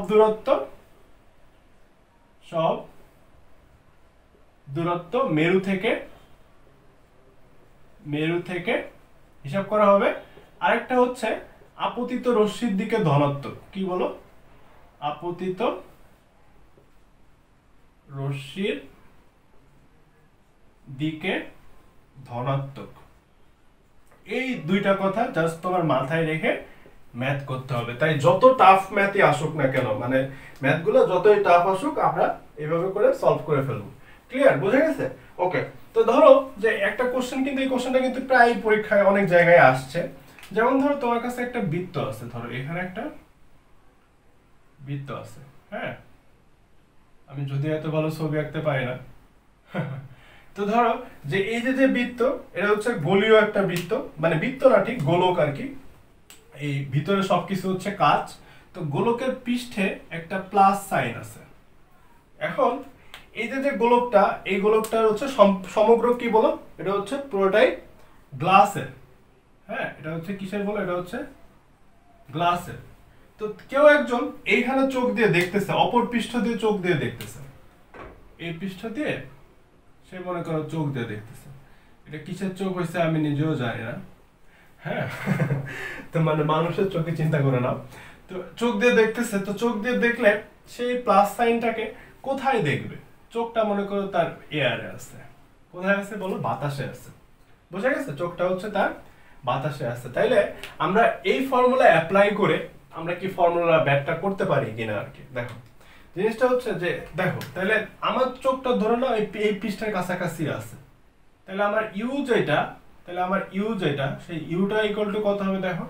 দূরত্ব মেরু থেকে হিসাব করা হবে। আরেকটা হচ্ছে আপতিত রশ্মির দিকে ধনাত্মক, কি বলো, আপতিত রশ্মির দিকে ধনাত্মক। এই দুইটা কথা জাস্ট তোমার মাথায় রেখে ম্যাথ করতে হবে। তাই যত টাফ ম্যাথই আসুক না কেন, মানে ম্যাথগুলো যতই টাফ আসুক, আমরা এইভাবে করে সলভ করে ফেলবো। ক্লিয়ার? বোঝা গেছে? ওকে, তো ধরো যে একটা কোশ্চেন, কিন্তু এই কোশ্চেনটা কিন্তু প্রায় পরীক্ষায় অনেক জায়গায় আসছে। যেমন ধরো তোমার কাছে একটা বৃত্ত আছে, ধরো এখানে একটা বৃত্ত আছে। হ্যাঁ, আমি যদি এত ভালো ছবি আঁকতে পারি না তো ধরো যে এই যে বৃত্ত, এটা হচ্ছে গোলীয় একটা বৃত্ত, মানে বৃত্ত না ঠিক গোলক আর কি। এই ভিতরে সবকিছু হচ্ছে কাচ। তো গোলকের পৃষ্ঠে একটা প্লাস সাইন আছে। এখন এই যে গোলকটা, এই গোলকটার হচ্ছে সমগ্র কি বলো, এটা হচ্ছে পুরোটাই গ্লাসের। হ্যাঁ, এটা হচ্ছে কিসের বলো, এটা হচ্ছে গ্লাসের। তো কেউ একজন এইখানে চোখ দিয়ে দেখতেছে, অপর পৃষ্ঠ দিয়ে চোখ দিয়ে দেখতেছে, এই পৃষ্ঠ দিয়ে সে মনে করো চোখ দিয়ে দেখতেছে। এটা কিসের চোখ হয়েছে আমি নিজেও জানি না। হ্যাঁ তো মানে মানুষের চোখে চিন্তা করে নাও। তো চোখ দিয়ে দেখতেছে, তো চোখ দিয়ে দেখলে সেই প্লাস সাইনটাকে কোথায় দেখবে? চোখটা মনে করো তার এয়ারে আছে। কোথায় আছে বলো? বাতাসে আছে। বোঝা গেছে? চোখটা হচ্ছে তার বাতাসে আছে। তাইলে আমরা এই ফর্মুলা অ্যাপ্লাই করে আমরা কি ফর্মুলা ব্যাটটা করতে পারি কিনা আর কি। দেখো জিনিসটা হচ্ছে যে, দেখো তাহলে আমার চোখটা ধরে নাও এই পৃষ্ঠের কাছাকাছি আছে, তাহলে আমার ইউ যেটা, সেই ইউটা ইকুয়াল টু কত হবে? দেখো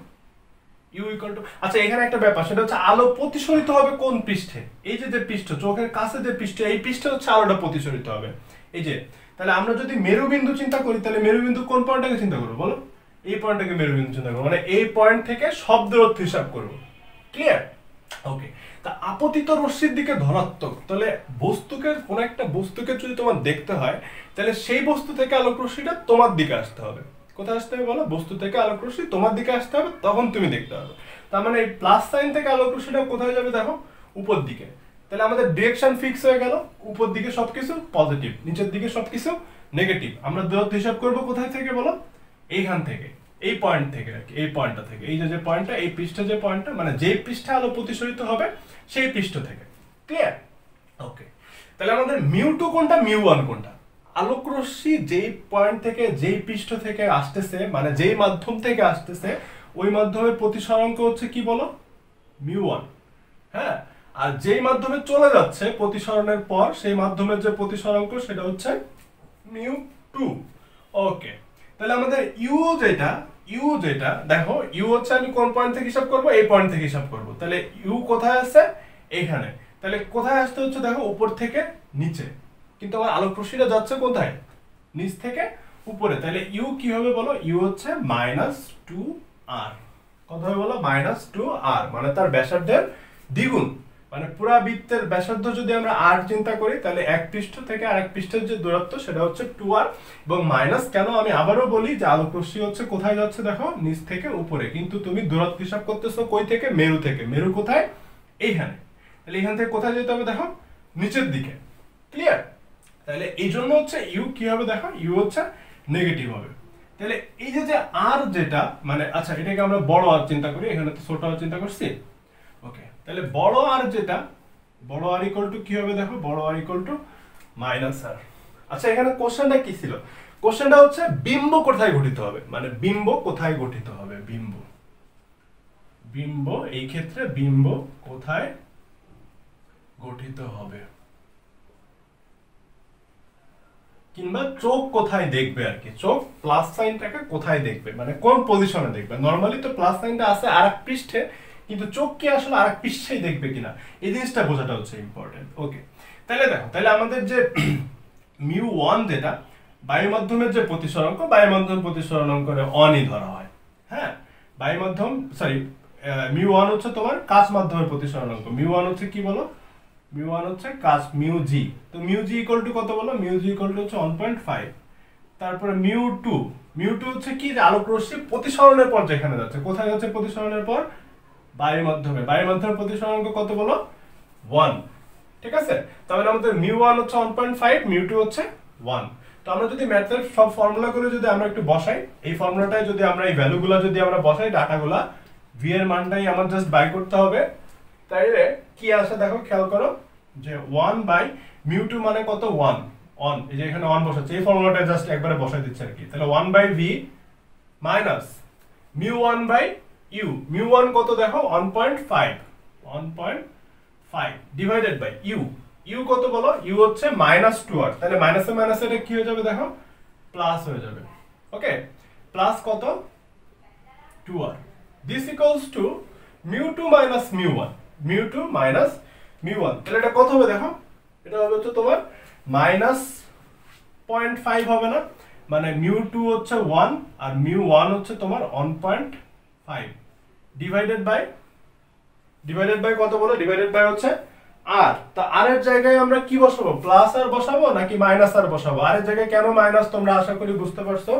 ইউ ইকুয়াল টু, আচ্ছা এখানে একটা ব্যাপার, সেটা হচ্ছে আলো প্রতিসরিত হবে কোন পৃষ্ঠে? এই যে পৃষ্ঠ, চোখের কাছে যে পৃষ্ঠ, এই পৃষ্ঠে হচ্ছে আলোটা প্রতিসরিত হবে। এই যে, তাহলে আমরা যদি মেরুবিন্দু চিন্তা করি, তাহলে মেরুবিন্দু কোন পয়েন্টটাকে চিন্তা করবো বলো? এই পয়েন্টটাকে মেরুবিন্দু চিন্তা করবো, মানে এই পয়েন্ট থেকে সব দূরত্ব হিসাব করবো। ক্লিয়ার? ওকে, তা আপতিত রশ্মির দিকে ধনাত্মক, তাহলে বস্তুকে, কোন একটা বস্তুকে যদি তোমার দেখতে হয়, তাহলে সেই বস্তু থেকে আলোক রশ্মিটা তোমার দিকে আসতে হবে। কোথায় আসতে হবে বলো? বস্তু থেকে আলোক রশ্মি তোমার দিকে আসতে হবে, তখন তুমি দেখতে হবে। তার মানে এই প্লাস সাইন থেকে আলোক রশ্মিটা কোথায় যাবে? দেখো উপর দিকে। তাহলে আমাদের ডিরেকশন ফিক্স হয়ে গেল, উপর দিকে সবকিছু পজিটিভ, নিচের দিকে সবকিছু নেগেটিভ। আমরা দূরত্ব হিসাব করব কোথায় থেকে বলো? এইখান থেকে, এই পয়েন্ট থেকে আর কি, এই পয়েন্টটা থেকে, এই যে পয়েন্টটা, এই পৃষ্ঠে যে পয়েন্টটা, মানে যেই পৃষ্ঠে আলো প্রতিসরিত হবে সেই পৃষ্ঠ থেকে। ক্লিয়ার? ওকে, তাহলে আমাদের মিউ টু কোনটা, মিউ ওয়ান কোনটা? আলোক রশ্মি যেই পয়েন্ট থেকে, যেই পৃষ্ঠ থেকে আসতেছে, মানে যেই মাধ্যম থেকে আসতেছে, ওই মাধ্যমের প্রতিসরাঙ্ক হচ্ছে কি বলো? Mu one. হ্যাঁ, আর যেই মাধ্যমে চলে যাচ্ছে প্রতিসরণের পর, সেই মাধ্যমের যে প্রতিসরাঙ্ক সেটা হচ্ছে মিউ টু। ওকে, তাহলে আমাদের ইউ যেটা দেখো, ইউ হচ্ছে আমি কোন পয়েন্ট থেকে হিসাব করব? এই পয়েন্ট থেকে হিসাব করব। তাহলে ইউ কোথায় আছে? এখানে। তাহলে কোথায় আসতে হচ্ছে? দেখো উপর থেকে নিচে, কিন্তু আমার আলোক রশ্মিটা যাচ্ছে কোথায়? নিচ থেকে উপরে। তাহলে ইউ কি হবে বলো? ইউ হচ্ছে -2r। কত হবে বলো? -2r, মানে তার ব্যাসার্ধের দ্বিগুণ। মানে পুরা বৃত্তের ব্যাসার্ধ যদি আমরা r চিন্তা করি, তাহলে এক পৃষ্ঠ থেকে আরেক পৃষ্ঠের যে দূরত্ব সেটা হচ্ছে 2r। এবং মাইনাস কেন, আমি আবারও বলি যে আলোক রশ্মি হচ্ছে কোথায় যাচ্ছে? দেখো নিচ থেকে উপরে, কিন্তু তুমি দূরত্ব হিসাব করতেছো কই থেকে? মেরু থেকে। মেরু কোথায়? এইখানে। তাহলে এখান থেকে কোথায় যেতে হবে? দেখো নিচের দিকে। ক্লিয়ার? তাহলে এই জন্য হচ্ছে ইউ কি হবে? দেখো ইউ হচ্ছে নেগেটিভ হবে। তাহলে এই যে আর যেটা, মানে আচ্ছা এটাকে আমরা বড় আর চিন্তা করি, এখানে তো ছোট আর চিন্তা করছি। ওকে, তাহলে বড় আর যেটা, বড় আর ইকুয়াল টু কি হবে? দেখো বড় আর ইকুয়াল টু -r। আচ্ছা এখানে কোশ্চেনটা কি ছিল? কোশ্চেনটা হচ্ছে বিম্ব কোথায় গঠিত হবে, মানে বিম্ব কোথায় গঠিত হবে, বিম্ব বিম্ব এই ক্ষেত্রে বিম্ব কোথায় গঠিত হবে, কিংবা চোখ কোথায় দেখবে আর কি, চোখ প্লাস সাইনটাকে কোথায় দেখবে, মানে কোন পজিশনে দেখবে। নরমালি তো প্লাস সাইনটা আছে আরেক পৃষ্ঠে, কিন্তু চোখ কি আসলে আরেক পৃষ্ঠেই দেখবে কিনা, এই জিনিসটা বোঝাটা হচ্ছে ইম্পর্টেন্ট। ওকে, তাহলে দেখো, তাহলে আমাদের যে μ1 যেটা বায়ু মাধ্যমের যে প্রতিসরাঙ্ক, বায়ু মাধ্যম প্রতিসরাঙ্কের অনই ধরা হয়। হ্যাঁ, বায়ু মাধ্যম সরি μ1 হচ্ছে তোমার কাচ মাধ্যমের প্রতিসরাঙ্ক। μ1 হচ্ছে কি বলো, μ1 হচ্ছে কাচ μg। তো μg ইকুয়াল টু কত বলো, μg ইকুয়াল টু হচ্ছে 1.5। তারপরে μ2 হচ্ছে কি, যে আলোক রশ্মি প্রতিসরণের পর যেখানে যাচ্ছে, কোথায় যাচ্ছে প্রতিসরণের পর, বায়ু মাধ্যমে। বায়ু মাধ্যমের প্রতিসরাঙ্ক কত বলো, 1। ঠিক আছে, তাহলে আমাদের μ1 হচ্ছে 1.5, μ2 হচ্ছে 1। তো আমরা যদি ম্যাথের সব ফর্মুলাগুলো যদি আমরা একটু বসাই, এই ফর্মুলাটাই যদি আমরা এই ভ্যালুগুলো যদি আমরা বসাই, ডাটাগুলা v এর মানটাই আমার জাস্ট বাই করতে হবে, তাইলে কি আসে দেখো, খেয়াল করো যে 1/μ2 মানে কত, 1 এই যে এখানে 1 বসাচ্ছে, এই ফর্মুলাটা জাস্ট একবারে বসাই দিচ্ছে আর কি। তাহলে 1/v মাইনাস μ1/u, μ1 কত দেখো 1.5 ডিভাইডেড বাই u কত বলো, u হচ্ছে -2r, তাহলে মাইনাসে মাইনাসে এটা কি হয়ে যাবে দেখো, প্লাস হয়ে যাবে। ওকে, প্লাস কত 2r, this equals to μ2 minus μ1, μ2 minus μ1, তাহলে এটা কত হবে দেখো, এটা হবে হচ্ছে তোমার -0.5 হবে না, মানে μ2 হচ্ছে 1 আর μ1 হচ্ছে তোমার 1.5 ডিভাইডেড বাই কত বলো, ডিভাইডেড বাই হচ্ছে আর। তা আর এর জায়গায় আমরা কি বসাবো, প্লাস আর বসাবো নাকি মাইনাস আর বসাবো? আর এর জায়গায় কেন মাইনাস, তোমরা আশা করি বুঝতে পারছো।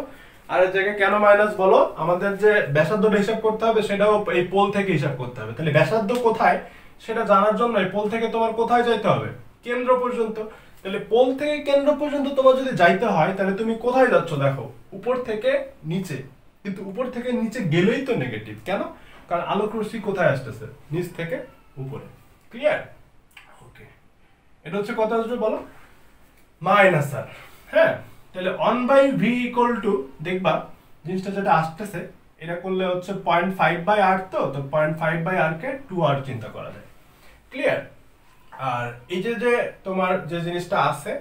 আর এর জায়গায় কেন মাইনাস বলো, আমাদের যে ব্যাসার্ধটা হিসাব করতে হবে সেটাও এই পোল থেকে হিসাব করতে হবে। তাহলে ব্যাসার্ধ কোথায় সেটা জানার জন্য এই পোল থেকে তোমার কোথায় যাইতে হবে, কেন্দ্র পর্যন্ত। তাহলে পোল থেকে কেন্দ্র পর্যন্ত তোমার যদি যাইতে হয়, তাহলে তুমি কোথায় যাচ্ছ দেখো, উপর থেকে নিচে। কিন্তু উপর থেকে নিচে গেলেই তো নেগেটিভ, কেন? কারণ আলোক রশ্মি কোথায় আসতেছে, নিচ থেকে উপরে। ক্লিয়ার? ওকে, এটা হচ্ছে কত আসবে বলো, মাইনাস আর। হ্যাঁ, তাহলে 1/v ইকুয়াল টু, দেখবা জিনিসটা যেটা আসতেছে এটা করলে হচ্ছে 0.5/r, তো 0.5/r কে 2r চিন্তা করা যায়। ক্লিয়ার? আর এই যে তোমার যে জিনিসটা আছে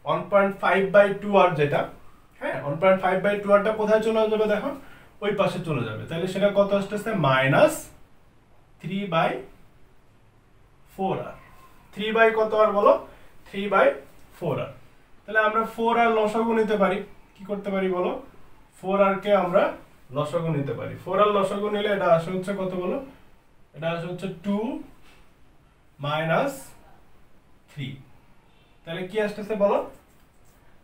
1.5/2r যেটা, হ্যাঁ 1.5/2r টা কোথায় চলে যাবে দেখো, ওই পাশে চলে যাবে। তাহলে সেটা কত আসতেছে, -3/4r। 3 বাই কত আর বলো, 3/4r। তাহলে আমরা 4r লসাগু নিতে পারি, কি করতে পারি বলো, 4r কে আমরা লসাগু নিতে পারি। 4r লসাগু নিলে এটা আসে হচ্ছে কত বলো, এটা আসে হচ্ছে 2 - 3। তাহলে কি আসতেছে বলো,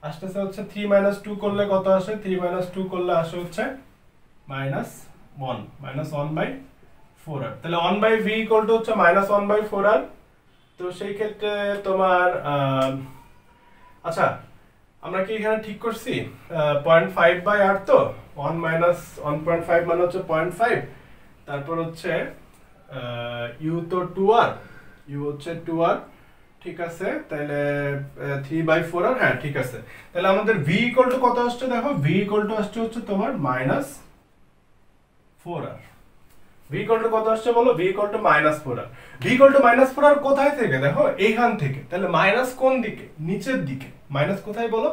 আসতেছে হচ্ছে 3 - 2 করলে কত আসে, 3 - 2 করলে আসে হচ্ছে -1 1/4r। তাহলে 1/v ইকুয়াল টু হচ্ছে -1/4r। তো সেই ক্ষেত্রে তোমার আচ্ছা, আমরা কি এখানে ঠিক করছি 0.5/r, তো 1 - 1.5 মানে হচ্ছে 0.5, তারপর হচ্ছে u তো 2r, u হচ্ছে 2r, ঠিক আছে। তাহলে 3/4r, হ্যাঁ ঠিক আছে। তাহলে আমাদের v ইকুয়াল টু কত আসছে দেখো, v ইকুয়াল টু আসছে হচ্ছে তোমার -4r। v ইকুয়াল টু কত আসছে বলো, v equal to -4r। v equal to -4r কোথায় থেকে দেখো, এইখান থেকে। তাহলে মাইনাস কোন দিকে, নিচের দিকে। মাইনাস কোথায় বলো,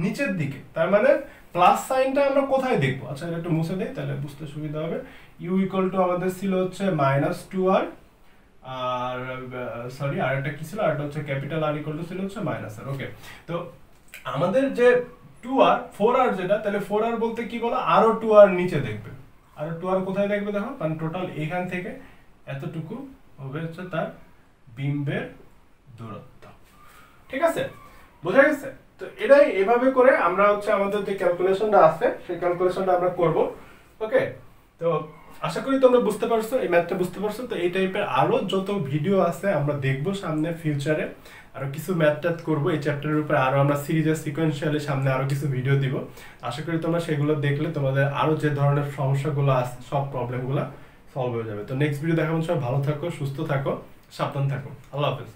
নিচের দিকে। তার মানে প্লাস সাইনটা আমরা কোথায় দেখবো, আচ্ছা এটা একটু মুছে দেই তাহলে বুঝতে সুবিধা হবে। u ইকুয়াল টু আমাদের ছিল হচ্ছে -2r, আর সরি আর একটা কি ছিল, আরটা হচ্ছে ক্যাপিটাল R ইকুয়াল টু ছিল হচ্ছে -r। ওকে, তো আমাদের যে 2r 4r যেটা, তাহলে 4r বলতে কি বলো, আরো 2r নিচে দেখবে। আরো 2r কোথায় দেখবে দেখো, কারণ টোটাল এখান থেকে এতটুকু হবে হচ্ছে তার বিম্বের দূরত্ব। ঠিক আছে, বোঝা গেছে? তো এটাই এভাবে করে আমরা হচ্ছে আমাদের যে ক্যালকুলেশনটা আছে সেই ক্যালকুলেশনটা আমরা করব। ওকে, তো আশা করি তোমরা বুঝতে পারছো, এই ম্যাথটা বুঝতে পারছো। তো এই টাইপের আরো যত ভিডিও আছে আমরা দেখবো সামনে ফিউচারে, আরো কিছু ম্যাথ ট্যাথ করবো এই চ্যাপ্টারের উপরে, আরো আমরা সিরিজের সিকোয়েন্সিয়ালি সামনে আরো কিছু ভিডিও দিব। আশা করি তোমরা সেগুলো দেখলে তোমাদের আরো যে ধরনের সমস্যাগুলো আছে সব প্রবলেমগুলো সলভ হয়ে যাবে। তো নেক্সট ভিডিও দেখাবো। সব ভালো থাকো, সুস্থ থাকো, সাবধান থাকো। আল্লাহ হাফেজ।